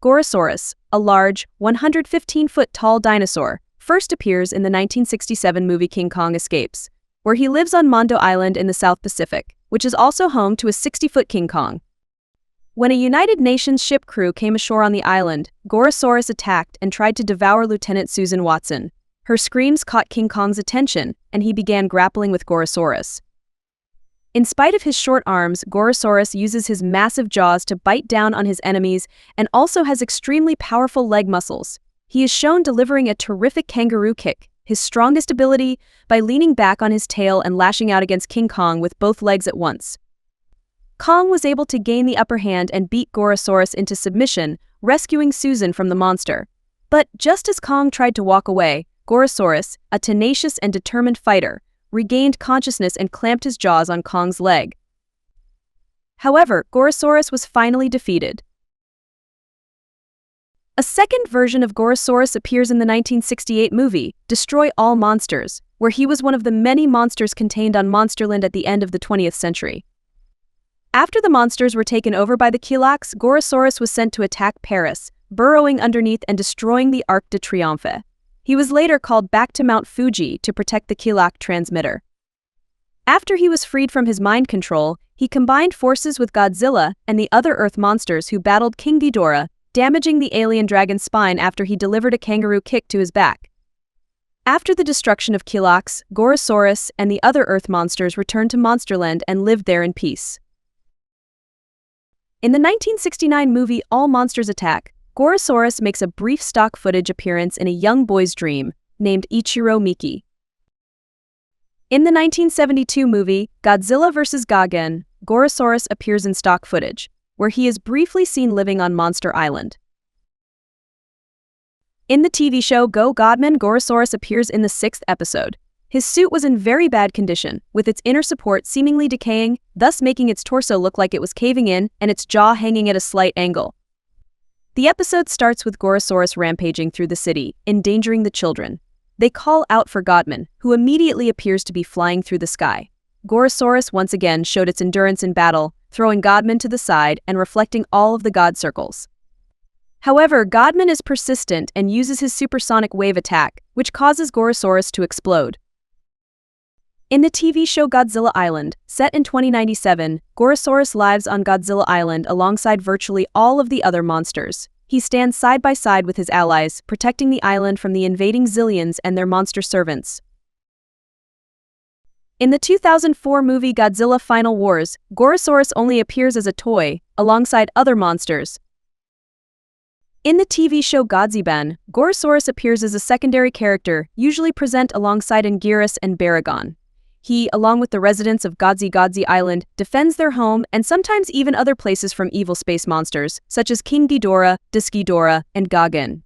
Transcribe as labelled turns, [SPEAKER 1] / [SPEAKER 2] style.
[SPEAKER 1] Gorosaurus, a large, 115-foot-tall dinosaur, first appears in the 1967 movie King Kong Escapes, where he lives on Mondo Island in the South Pacific, which is also home to a 60-foot King Kong. When a United Nations ship crew came ashore on the island, Gorosaurus attacked and tried to devour Lieutenant Susan Watson. Her screams caught King Kong's attention, and he began grappling with Gorosaurus. In spite of his short arms, Gorosaurus uses his massive jaws to bite down on his enemies and also has extremely powerful leg muscles. He is shown delivering a terrific kangaroo kick, his strongest ability, by leaning back on his tail and lashing out against King Kong with both legs at once. Kong was able to gain the upper hand and beat Gorosaurus into submission, rescuing Susan from the monster. But just as Kong tried to walk away, Gorosaurus, a tenacious and determined fighter, regained consciousness and clamped his jaws on Kong's leg. However, Gorosaurus was finally defeated. A second version of Gorosaurus appears in the 1968 movie, Destroy All Monsters, where he was one of the many monsters contained on Monsterland at the end of the 20th century. After the monsters were taken over by the Kilaaks, Gorosaurus was sent to attack Paris, burrowing underneath and destroying the Arc de Triomphe. He was later called back to Mount Fuji to protect the Kilaak transmitter. After he was freed from his mind control, he combined forces with Godzilla and the other Earth monsters who battled King Ghidorah, damaging the alien dragon's spine after he delivered a kangaroo kick to his back. After the destruction of Kilaaks, Gorosaurus and the other Earth monsters returned to Monsterland and lived there in peace. In the 1969 movie All Monsters Attack, Gorosaurus makes a brief stock footage appearance in a young boy's dream, named Ichiro Miki. In the 1972 movie Godzilla vs. Gigan, Gorosaurus appears in stock footage, where he is briefly seen living on Monster Island. In the TV show Godman, Gorosaurus appears in the 6th episode. His suit was in very bad condition, with its inner support seemingly decaying, thus making its torso look like it was caving in and its jaw hanging at a slight angle. The episode starts with Gorosaurus rampaging through the city, endangering the children. They call out for Godman, who immediately appears to be flying through the sky. Gorosaurus once again showed its endurance in battle, throwing Godman to the side and reflecting all of the God circles. However, Godman is persistent and uses his supersonic wave attack, which causes Gorosaurus to explode. In the TV show Godzilla Island, set in 2097, Gorosaurus lives on Godzilla Island alongside virtually all of the other monsters. He stands side by side with his allies, protecting the island from the invading Zillions and their monster servants. In the 2004 movie Godzilla Final Wars, Gorosaurus only appears as a toy, alongside other monsters. In the TV show Godziban, Gorosaurus appears as a secondary character, usually present alongside Anguirus and Baragon. He, along with the residents of Godzilla Island, defends their home and sometimes even other places from evil space monsters, such as King Ghidorah, Ghidorah, and Gigan.